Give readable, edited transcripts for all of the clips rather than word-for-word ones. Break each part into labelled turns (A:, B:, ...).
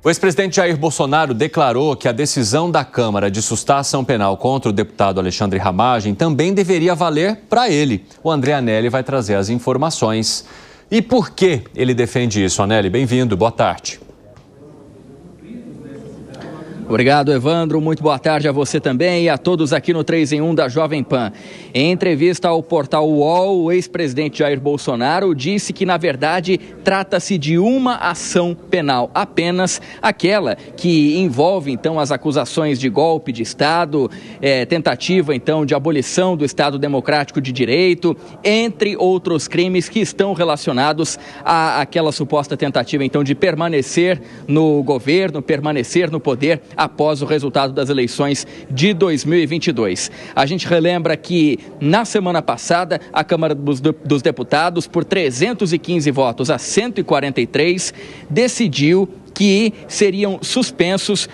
A: O ex-presidente Jair Bolsonaro declarou que a decisão da Câmara de sustar a ação penal contra o deputado Alexandre Ramagem também deveria valer para ele. O André Anelli vai trazer as informações. E por que ele defende isso, Anelli? Bem-vindo, boa tarde.
B: Obrigado, Evandro. Muito boa tarde a você também e a todos aqui no 3 em 1 da Jovem Pan. Em entrevista ao portal UOL, o ex-presidente Jair Bolsonaro disse que, na verdade, trata-se de uma ação penal, apenas aquela que envolve, então, as acusações de golpe de Estado, tentativa, então, de abolição do Estado Democrático de Direito, entre outros crimes que estão relacionados àquela suposta tentativa, então, de permanecer no governo, permanecer no poder após o resultado das eleições de 2022. A gente relembra que, na semana passada, a Câmara dos Deputados, por 315 votos a 143, decidiu que seriam suspensos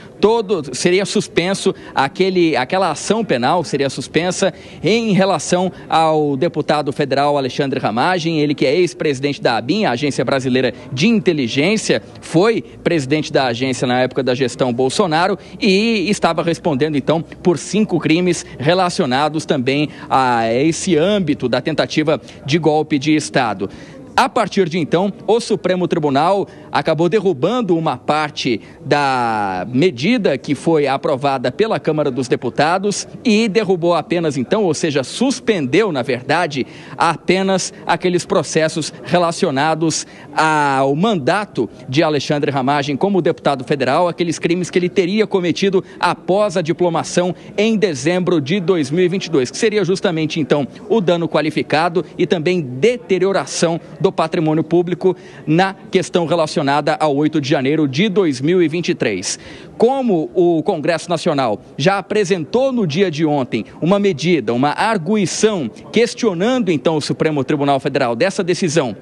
B: seria suspenso aquela ação penal, seria suspensa em relação ao deputado federal Alexandre Ramagem, ele que é ex-presidente da ABIN, a Agência Brasileira de Inteligência, foi presidente da agência na época da gestão Bolsonaro e estava respondendo então por 5 crimes relacionados também a esse âmbito da tentativa de golpe de Estado. A partir de então, o Supremo Tribunal acabou derrubando uma parte da medida que foi aprovada pela Câmara dos Deputados e derrubou apenas então, ou seja, suspendeu, na verdade, apenas aqueles processos relacionados ao mandato de Alexandre Ramagem como deputado federal, aqueles crimes que ele teria cometido após a diplomação em dezembro de 2022, que seria justamente então o dano qualificado e também deterioração do patrimônio público na questão relacionada ao 8 de janeiro de 2023. Como o Congresso Nacional já apresentou no dia de ontem uma medida, uma arguição, questionando então o Supremo Tribunal Federal dessa decisão,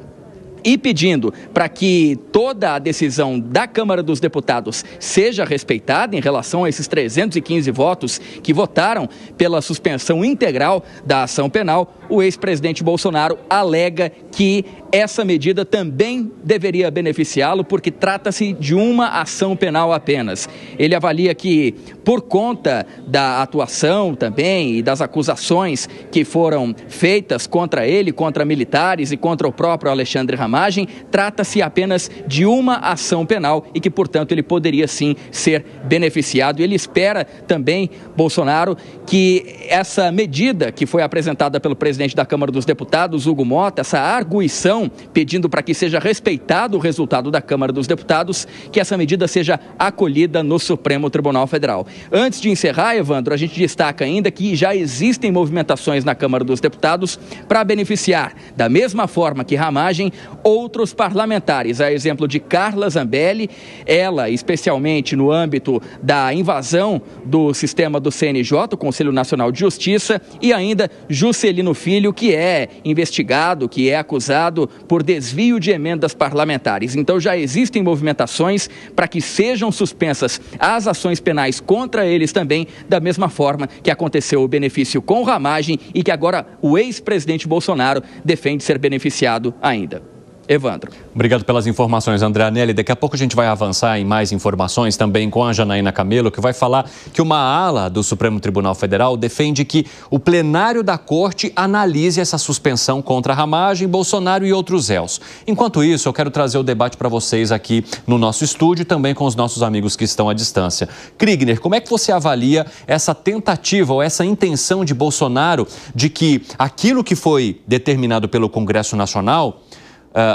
B: e pedindo para que toda a decisão da Câmara dos Deputados seja respeitada em relação a esses 315 votos que votaram pela suspensão integral da ação penal, o ex-presidente Bolsonaro alega que essa medida também deveria beneficiá-lo porque trata-se de uma ação penal apenas. Ele avalia que, por conta da atuação também e das acusações que foram feitas contra ele, contra militares e contra o próprio Alexandre Ramagem, trata-se apenas de uma ação penal e que, portanto, ele poderia sim ser beneficiado. Ele espera também, Bolsonaro, que essa medida que foi apresentada pelo presidente da Câmara dos Deputados, Hugo Mota, essa arguição pedindo para que seja respeitado o resultado da Câmara dos Deputados, que essa medida seja acolhida no Supremo Tribunal Federal. Antes de encerrar, Evandro, a gente destaca ainda que já existem movimentações na Câmara dos Deputados para beneficiar, da mesma forma que Ramagem, outros parlamentares, a exemplo de Carla Zambelli, ela especialmente no âmbito da invasão do sistema do CNJ, o Conselho Nacional de Justiça, e ainda Juscelino Filho, que é investigado, que é acusado por desvio de emendas parlamentares. Então já existem movimentações para que sejam suspensas as ações penais contra eles também, da mesma forma que aconteceu o benefício com Ramagem e que agora o ex-presidente Bolsonaro defende ser beneficiado ainda. Evandro.
A: Obrigado pelas informações, André Anelli. Daqui a pouco a gente vai avançar em mais informações também com a Janaína Camelo, que vai falar que uma ala do Supremo Tribunal Federal defende que o plenário da Corte analise essa suspensão contra Ramagem, Bolsonaro e outros réus. Enquanto isso, eu quero trazer o debate para vocês aqui no nosso estúdio e também com os nossos amigos que estão à distância. Kriegner, como é que você avalia essa tentativa ou essa intenção de Bolsonaro de que aquilo que foi determinado pelo Congresso Nacional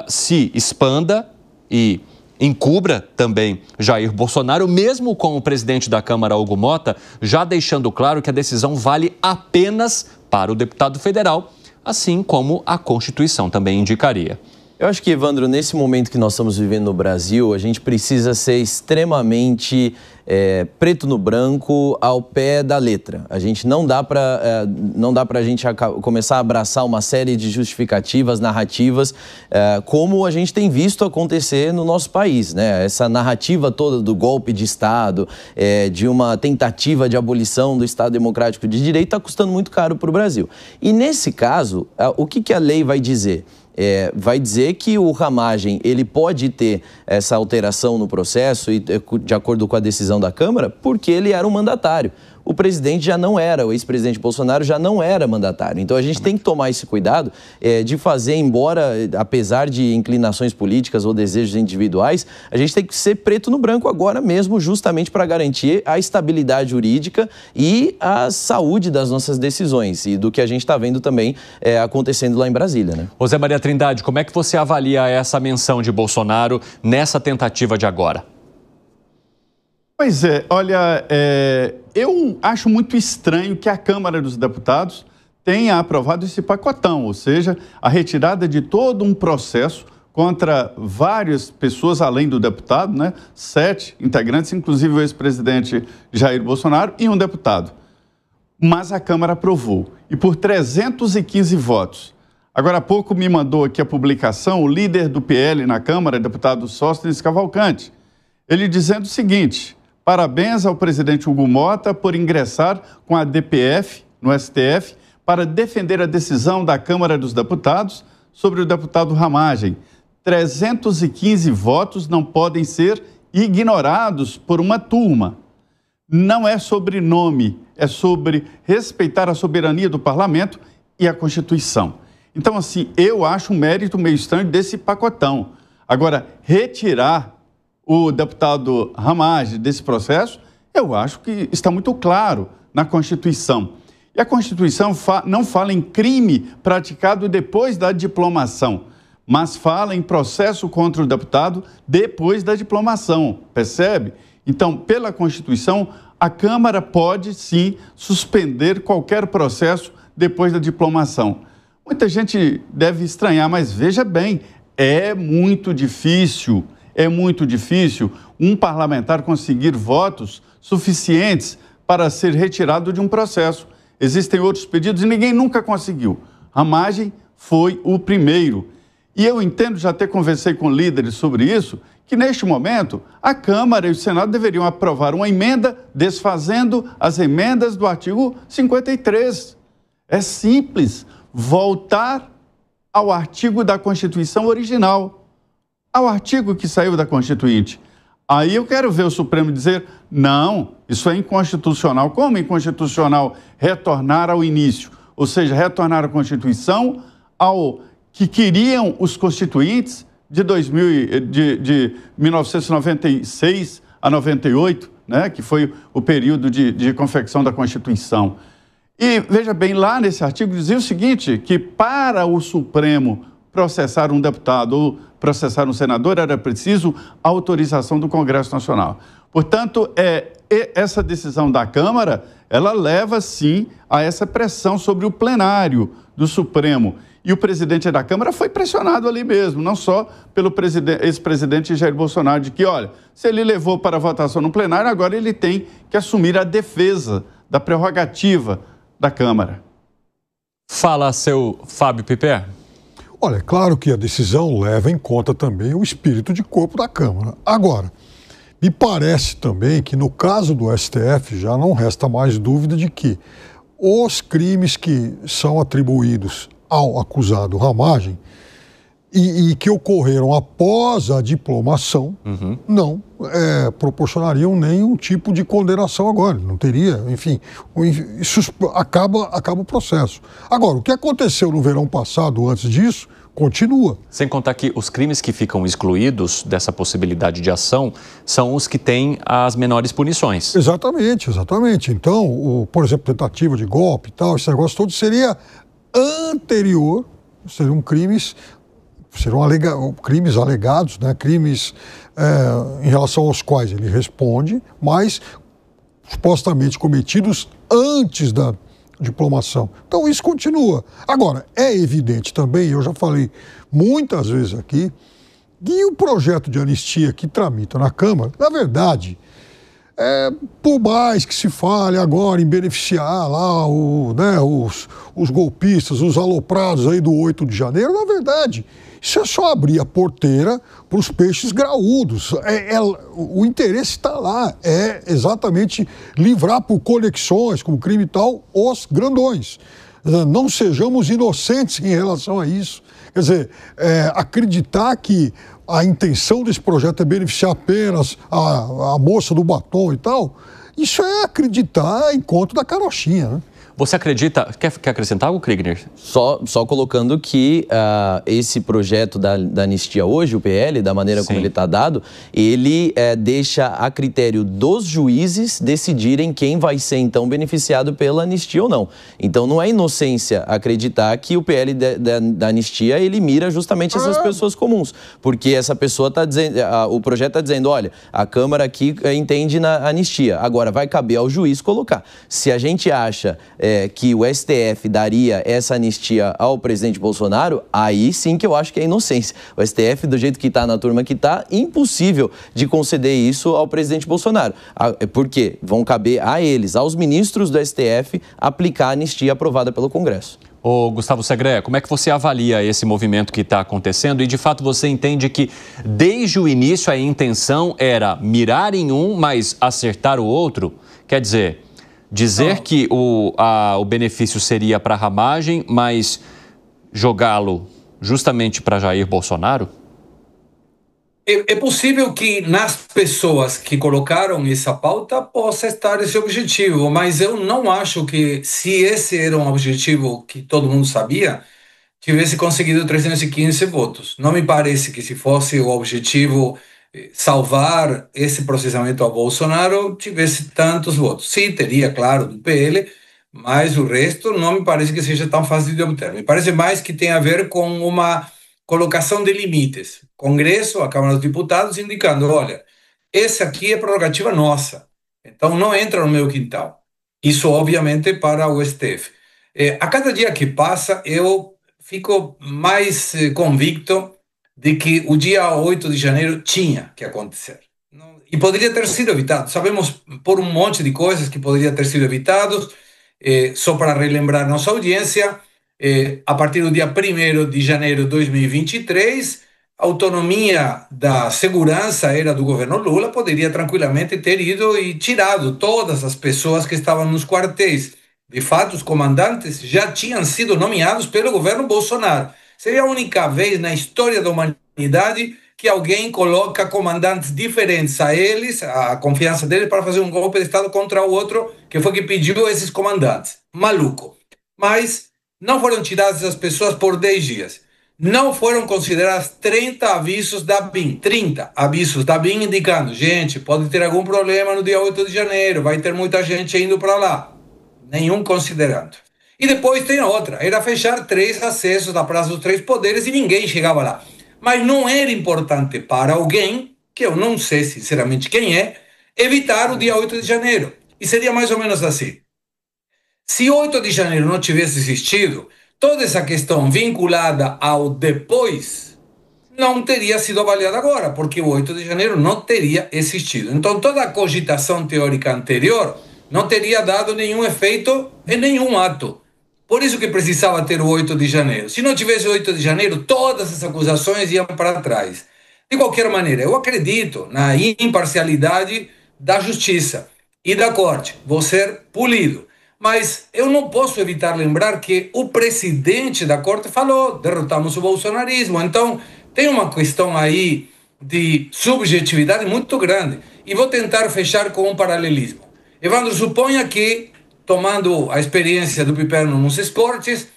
A: se expanda e encubra também Jair Bolsonaro, mesmo com o presidente da Câmara, Hugo Mota, já deixando claro que a decisão vale apenas para o deputado federal, assim como a Constituição também indicaria.
C: Eu acho que, Evandro, nesse momento que nós estamos vivendo no Brasil, a gente precisa ser extremamente preto no branco, ao pé da letra. A gente não dá para a gente começar a abraçar uma série de justificativas, narrativas, como a gente tem visto acontecer no nosso país, né? Essa narrativa toda do golpe de Estado, de uma tentativa de abolição do Estado Democrático de Direito, está custando muito caro para o Brasil. E nesse caso, o que a lei vai dizer? vai dizer que o Ramagem ele pode ter essa alteração no processo, e de acordo com a decisão da Câmara, porque ele era um mandatário. O presidente já não era, o ex-presidente Bolsonaro já não era mandatário. Então a gente tem que tomar esse cuidado de fazer, embora, apesar de inclinações políticas ou desejos individuais, a gente tem que ser preto no branco agora mesmo, justamente para garantir a estabilidade jurídica e a saúde das nossas decisões e do que a gente está vendo também acontecendo lá em Brasília, né?
A: José Maria Trindade, como é que você avalia essa menção de Bolsonaro nessa tentativa de agora?
D: Pois é, olha, eu acho muito estranho que a Câmara dos Deputados tenha aprovado esse pacotão, ou seja, a retirada de todo um processo contra várias pessoas, além do deputado, né? 7 integrantes, inclusive o ex-presidente Jair Bolsonaro e um deputado. Mas a Câmara aprovou, e por 315 votos. Agora há pouco me mandou aqui a publicação o líder do PL na Câmara, deputado Sóstenes Cavalcante, ele dizendo o seguinte: parabéns ao presidente Hugo Mota por ingressar com a DPF no STF para defender a decisão da Câmara dos Deputados sobre o deputado Ramagem. 315 votos não podem ser ignorados por uma turma. Não é sobre nome, é sobre respeitar a soberania do parlamento e a Constituição. Então, assim, eu acho um mérito meio estranho desse pacotão. Agora, retirar o deputado Ramagem desse processo, eu acho que está muito claro na Constituição. E a Constituição não fala em crime praticado depois da diplomação, mas fala em processo contra o deputado depois da diplomação, percebe? Então, pela Constituição, a Câmara pode, sim, suspender qualquer processo depois da diplomação. Muita gente deve estranhar, mas veja bem, é muito difícil um parlamentar conseguir votos suficientes para ser retirado de um processo. Existem outros pedidos e ninguém nunca conseguiu. Ramagem foi o primeiro. E eu entendo, já até conversei com líderes sobre isso, que neste momento a Câmara e o Senado deveriam aprovar uma emenda desfazendo as emendas do artigo 53. É simples, voltar ao artigo da Constituição original, ao artigo que saiu da Constituinte. Aí eu quero ver o Supremo dizer, não, isso é inconstitucional. Como inconstitucional retornar ao início? Ou seja, retornar à Constituição ao que queriam os constituintes de 1996 a 98, né, que foi o período de confecção da Constituição. E veja bem, lá nesse artigo dizia o seguinte, que para o Supremo processar um deputado ou processar um senador era preciso a autorização do Congresso Nacional. Portanto, essa decisão da Câmara, ela leva, sim, a essa pressão sobre o plenário do Supremo. E o presidente da Câmara foi pressionado ali mesmo, não só pelo ex-presidente Jair Bolsonaro, de que, olha, se ele levou para a votação no plenário, agora ele tem que assumir a defesa da prerrogativa da Câmara.
A: Fala, seu Fábio Piper.
E: Olha, é claro que a decisão leva em conta também o espírito de corpo da Câmara. Agora, me parece também que no caso do STF já não resta mais dúvida de que os crimes que são atribuídos ao acusado Ramagem e que ocorreram após a diplomação, não proporcionariam nenhum tipo de condenação agora. Não teria, enfim, isso acaba o processo. Agora, o que aconteceu no verão passado antes disso, continua.
A: Sem contar que os crimes que ficam excluídos dessa possibilidade de ação são os que têm as menores punições.
E: Exatamente. Então, por exemplo, tentativa de golpe e tal, esse negócio todo seria anterior, seriam crimes alegados, né? Crimes em relação aos quais ele responde, mas supostamente cometidos antes da diplomação. Então isso continua. Agora, é evidente também, eu já falei muitas vezes aqui, que o projeto de anistia que tramita na Câmara, na verdade, por mais que se fale agora em beneficiar lá os golpistas, os aloprados aí do 8 de janeiro, na verdade, isso é só abrir a porteira para os peixes graúdos. O interesse está lá, é exatamente livrar por conexões, como crime e tal, os grandões. Não sejamos inocentes em relação a isso. Quer dizer, acreditar que a intenção desse projeto é beneficiar apenas a moça do batom e tal, isso é acreditar em conto da carochinha, né?
A: Você acredita... Quer acrescentar algo, Kriegner?
C: Só colocando que esse projeto da anistia hoje, o PL, da maneira como ele está dado, ele deixa a critério dos juízes decidirem quem vai ser, então, beneficiado pela anistia ou não. Então, não é inocência acreditar que o PL da anistia, ele mira justamente essas pessoas comuns. Porque essa pessoa está dizendo... o projeto está dizendo, olha, a Câmara aqui entende na anistia. Agora, vai caber ao juiz colocar. Se a gente acha... que o STF daria essa anistia ao presidente Bolsonaro, aí sim que eu acho que é inocência. O STF, do jeito que está, na turma que está, impossível de conceder isso ao presidente Bolsonaro. Por quê? Vão caber a eles, aos ministros do STF, aplicar a anistia aprovada pelo Congresso.
A: Ô, Gustavo Segre, como é que você avalia esse movimento que está acontecendo? E, de fato, você entende que, desde o início, a intenção era mirar em um, mas acertar o outro? Quer dizer... que o benefício seria para a ramagem, mas jogá-lo justamente para Jair Bolsonaro?
F: É possível que nas pessoas que colocaram essa pauta possa estar esse objetivo, mas eu não acho que, se esse era um objetivo que todo mundo sabia, tivesse conseguido 315 votos. Não me parece que, se fosse o objetivo salvar esse processamento ao Bolsonaro, tivesse tantos votos. Sim, teria, claro, do PL, mas o resto não me parece que seja tão fácil de obter. Me parece mais que tem a ver com uma colocação de limites. Congresso, a Câmara dos Deputados, indicando, olha, esse aqui é prerrogativa nossa, então não entra no meu quintal. Isso, obviamente, para o STF. A cada dia que passa, eu fico mais convicto de que o dia 8 de janeiro tinha que acontecer. E poderia ter sido evitado. Sabemos por um monte de coisas que poderia ter sido evitado. Só para relembrar nossa audiência, a partir do dia 1º de janeiro de 2023, a autonomia da segurança era do governo Lula, poderia tranquilamente ter ido e tirado todas as pessoas que estavam nos quartéis. De fato, os comandantes já tinham sido nomeados pelo governo Bolsonaro. Seria a única vez na história da humanidade que alguém coloca comandantes diferentes a eles, a confiança deles, para fazer um golpe de Estado contra o outro, que foi que pediu esses comandantes. Maluco. Mas não foram tiradas as pessoas por 10 dias. Não foram considerados 30 avisos da BIM. 30 avisos da BIM indicando, gente, pode ter algum problema no dia 8 de janeiro, vai ter muita gente indo para lá. Nenhum considerando. E depois tem outra, era fechar 3 acessos da Praça dos Três Poderes e ninguém chegava lá. Mas não era importante para alguém, que eu não sei sinceramente quem é, evitar o dia 8 de janeiro. E seria mais ou menos assim. Se 8 de janeiro não tivesse existido, toda essa questão vinculada ao depois não teria sido avaliada agora, porque o 8 de janeiro não teria existido. Então toda a cogitação teórica anterior não teria dado nenhum efeito em nenhum ato. Por isso que precisava ter o 8 de janeiro. Se não tivesse o 8 de janeiro, todas as acusações iam para trás. De qualquer maneira, eu acredito na imparcialidade da justiça e da corte. Vou ser polido. Mas eu não posso evitar lembrar que o presidente da corte falou, derrotamos o bolsonarismo. Então, tem uma questão aí de subjetividade muito grande. E vou tentar fechar com um paralelismo. Evandro, suponha que, tomando a experiência do Piperno nos esportes,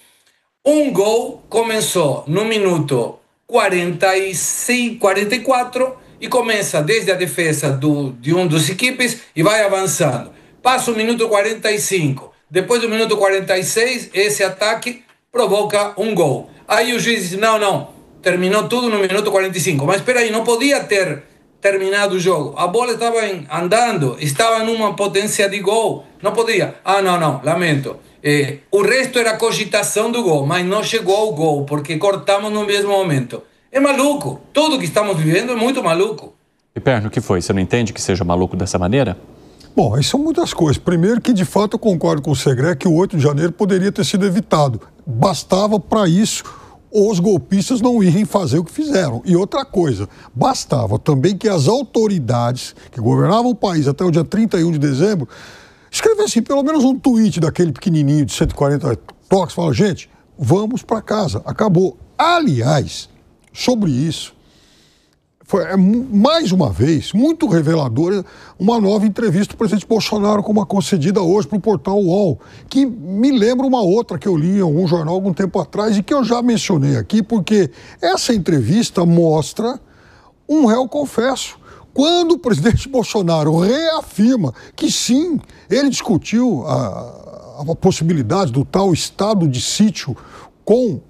F: um gol começou no minuto 44 e começa desde a defesa de um dos equipes e vai avançando. Passa o minuto 45. Depois do minuto 46, esse ataque provoca um gol. Aí o juiz diz, não, terminou tudo no minuto 45. Mas espera aí, não podia ter terminado o jogo. A bola estava andando, estava numa potência de gol. Não podia. Não, lamento. O resto era cogitação do gol, mas não chegou ao gol, porque cortamos no mesmo momento. É maluco. Tudo que estamos vivendo é muito maluco.
A: Piperno, o que foi? Você não entende que seja maluco dessa maneira?
E: Bom, aí são muitas coisas. Primeiro que, de fato, eu concordo com o Segre que o 8 de janeiro poderia ter sido evitado. Bastava, para isso, os golpistas não irem fazer o que fizeram. E outra coisa, bastava também que as autoridades que governavam o país até o dia 31 de dezembro escrevessem pelo menos um tweet daquele pequenininho de 140 toques, falando, gente, vamos para casa, acabou. Aliás, sobre isso, foi mais uma vez muito reveladora uma nova entrevista do presidente Bolsonaro, como a concedida hoje para o portal UOL, que me lembra uma outra que eu li em algum jornal algum tempo atrás e que eu já mencionei aqui, porque essa entrevista mostra um réu confesso. Quando o presidente Bolsonaro reafirma que sim, ele discutiu a possibilidade do tal estado de sítio com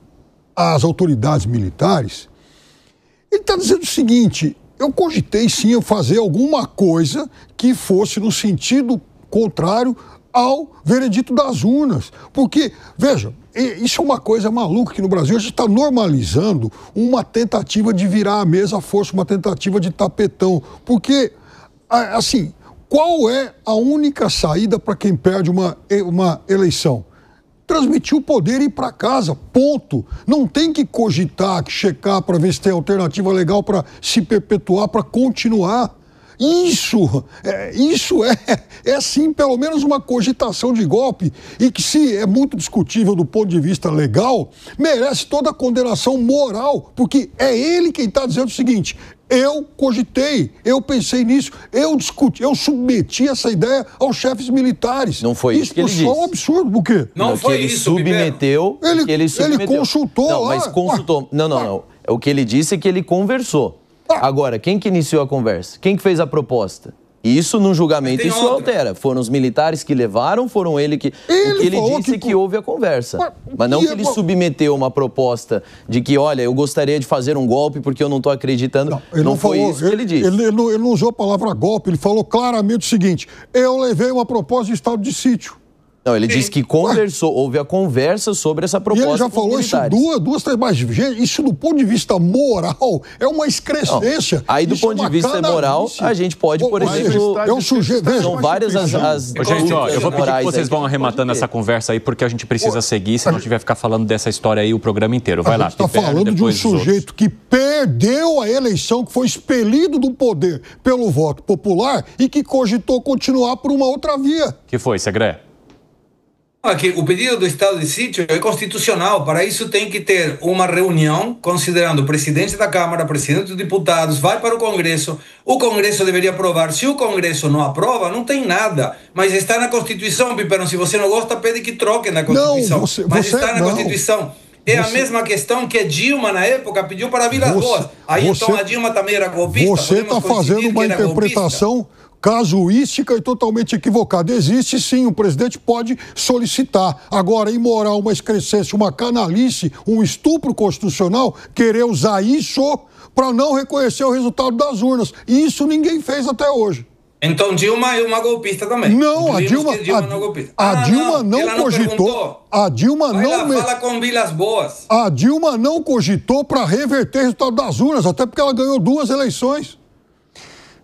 E: as autoridades militares, ele está dizendo o seguinte: eu cogitei sim fazer alguma coisa que fosse no sentido contrário ao veredito das urnas. Porque, veja, isso é uma coisa maluca que no Brasil a gente está normalizando uma tentativa de virar a mesa à força, uma tentativa de tapetão. Porque, assim, qual é a única saída para quem perde uma eleição? Transmitir o poder e ir para casa, ponto. Não tem que cogitar, que checar para ver se tem alternativa legal para se perpetuar, para continuar. Isso é sim pelo menos uma cogitação de golpe e que, se é muito discutível do ponto de vista legal, merece toda a condenação moral, porque é ele quem está dizendo o seguinte: eu cogitei, eu pensei nisso, eu discuti, eu submeti essa ideia aos chefes militares.
C: Não foi isso que ele disse.
E: Isso é um absurdo, por quê?
F: Não foi
C: ele
F: isso,
C: submeteu.
E: Ele consultou.
C: Não, mas consultou. Não. O que ele disse é que ele conversou. Agora, quem que iniciou a conversa? Quem que fez a proposta? Isso, no julgamento, isso altera. Foram os militares que levaram, foram ele que... o que ele disse que houve a conversa. Mas não que ele submeteu uma proposta de que, olha, eu gostaria de fazer um golpe porque eu não estou acreditando. Não foi isso que ele disse.
E: Ele não usou a palavra golpe, ele falou claramente o seguinte: eu levei uma proposta de estado de sítio.
C: Não, ele disse que conversou, houve a conversa sobre essa proposta.
E: E ele já falou isso duas, três, mas gente, isso do ponto de vista moral é uma excrescência.
C: Não. Aí do ponto de vista moral, a gente pode, por exemplo...
E: É um sujeito...
C: São várias as...
A: Gente, ó, eu vou pedir que vocês vão arrematando essa conversa aí, porque a gente precisa seguir, senão a gente vai ficar falando dessa história aí o programa inteiro. Vai lá. A gente
E: está falando de um sujeito que perdeu a eleição, que foi expelido do poder pelo voto popular e que cogitou continuar por uma outra via.
A: Que foi, Segré?
F: Que o pedido do estado de sítio é constitucional. Para isso tem que ter uma reunião considerando o presidente da Câmara, presidente dos deputados, vai para o Congresso deveria aprovar. Se o Congresso não aprova, não tem nada. Mas está na Constituição, Piperno. Se você não gosta, pede que troque na Constituição. Mas está na Constituição. É a mesma questão que a Dilma, na época, pediu para Vilas Boas. Aí então a Dilma também era golpista.
E: Você está fazendo uma interpretação casuística e totalmente equivocada. Existe sim, o presidente pode solicitar. Agora, imoral, uma excrescência, uma canalice, um estupro constitucional, querer usar isso para não reconhecer o resultado das urnas. E isso ninguém fez até hoje.
F: Então Dilma é uma golpista também.
E: Não, a Dilma não cogitou. A Dilma não...
F: Fala com Vilas Boas.
E: A Dilma não cogitou para reverter o resultado das urnas, até porque ela ganhou 2 eleições.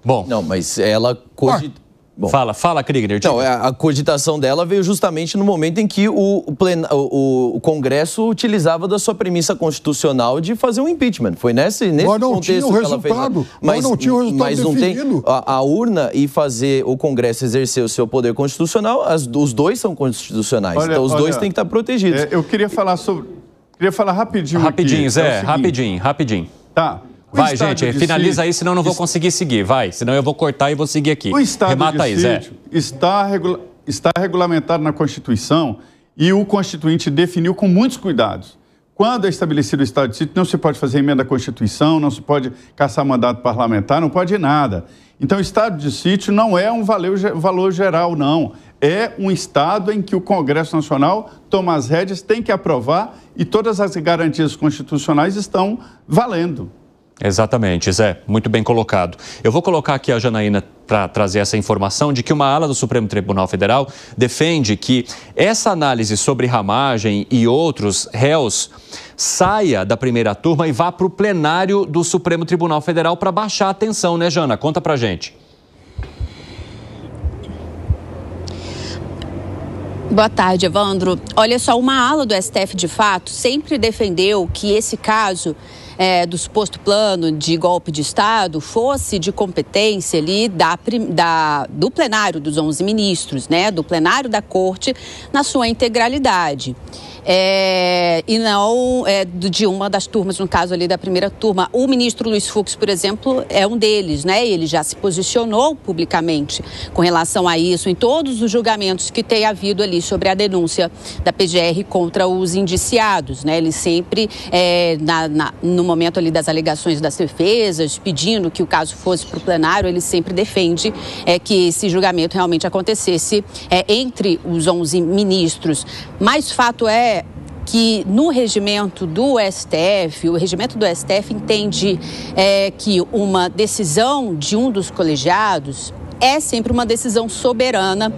A: Bom.
C: Não, mas ela cogitou.
A: Fala, Kriegner.
C: Não, a cogitação dela veio justamente no momento em que o Congresso utilizava da sua premissa constitucional de fazer um impeachment. Foi nesse contexto que ela fez.
E: Mas não tinha o resultado
C: mas não
E: definido.
C: Tem a urna e fazer o Congresso exercer o seu poder constitucional, os dois são constitucionais. Então os dois têm que estar protegidos.
D: Eu queria falar rapidinho.
A: Rapidinho,
D: aqui.
A: Zé, rapidinho.
D: Tá.
A: Vai, gente, finaliza aí, senão eu não vou conseguir seguir. Vai, senão eu vou cortar e vou seguir aqui.
D: O estado
A: Remata
D: de sítio está regulamentado na Constituição e o Constituinte definiu com muitos cuidados. Quando é estabelecido o estado de sítio, não se pode fazer emenda à Constituição, não se pode caçar mandato parlamentar, não pode nada. Então, o estado de sítio não é um valor geral, não. É um estado em que o Congresso Nacional toma as rédeas, tem que aprovar e todas as garantias constitucionais estão valendo.
A: Exatamente, Zé, muito bem colocado. Eu vou colocar aqui a Janaína para trazer essa informação de que uma ala do Supremo Tribunal Federal defende que essa análise sobre Ramagem e outros réus saia da primeira turma e vá para o plenário do Supremo Tribunal Federal para baixar a tensão, né, Jana? Conta pra gente.
G: Boa tarde, Evandro. Olha só, uma ala do STF, de fato, sempre defendeu que esse caso do suposto plano de golpe de Estado fosse de competência ali do plenário dos 11 ministros, né, do plenário da Corte na sua integralidade. E não de uma das turmas, no caso ali da primeira turma. O ministro Luiz Fux, por exemplo, é um deles, né? Ele já se posicionou publicamente com relação a isso em todos os julgamentos que tem havido ali sobre a denúncia da PGR contra os indiciados, né? Ele sempre, no momento ali das alegações das defesas, pedindo que o caso fosse para o plenário, ele sempre defende que esse julgamento realmente acontecesse entre os 11 ministros. Mas fato é que no regimento do STF, o regimento do STF entende que uma decisão de um dos colegiados é sempre uma decisão soberana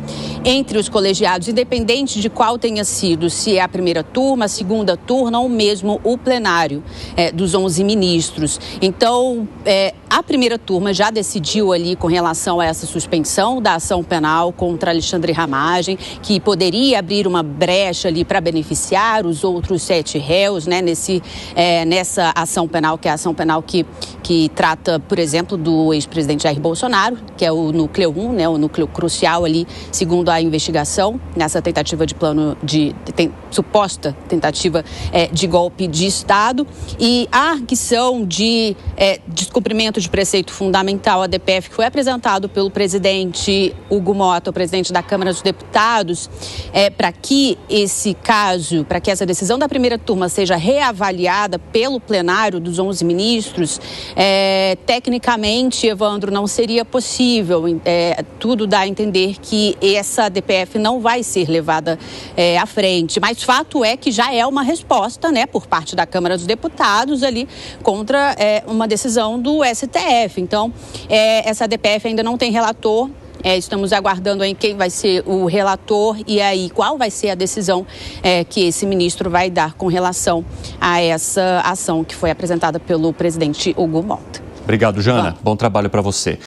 G: entre os colegiados, independente de qual tenha sido, se é a primeira turma, a segunda turma ou mesmo o plenário dos 11 ministros. Então, a primeira turma já decidiu ali com relação a essa suspensão da ação penal contra Alexandre Ramagem, que poderia abrir uma brecha ali para beneficiar os outros 7 réus, né, nessa ação penal, que é a ação penal que trata, por exemplo, do ex-presidente Jair Bolsonaro, que é o núcleo 1, né, o núcleo crucial ali, segundo a investigação, nessa tentativa de suposta tentativa de golpe de Estado. E a arguição de descumprimento de preceito fundamental, a DPF, que foi apresentado pelo presidente Hugo Mota, o presidente da Câmara dos Deputados, para que esse caso, para que essa decisão da primeira turma seja reavaliada pelo plenário dos 11 ministros, tecnicamente, Evandro, não seria possível. Tudo dá a entender que essa DPF não vai ser levada à frente. Mas fato é que já é uma resposta, né, por parte da Câmara dos Deputados ali contra uma decisão do STF. Então, essa DPF ainda não tem relator. Estamos aguardando aí quem vai ser o relator e aí qual vai ser a decisão que esse ministro vai dar com relação a essa ação que foi apresentada pelo presidente Hugo Mota.
A: Obrigado, Jana. Bom trabalho para você.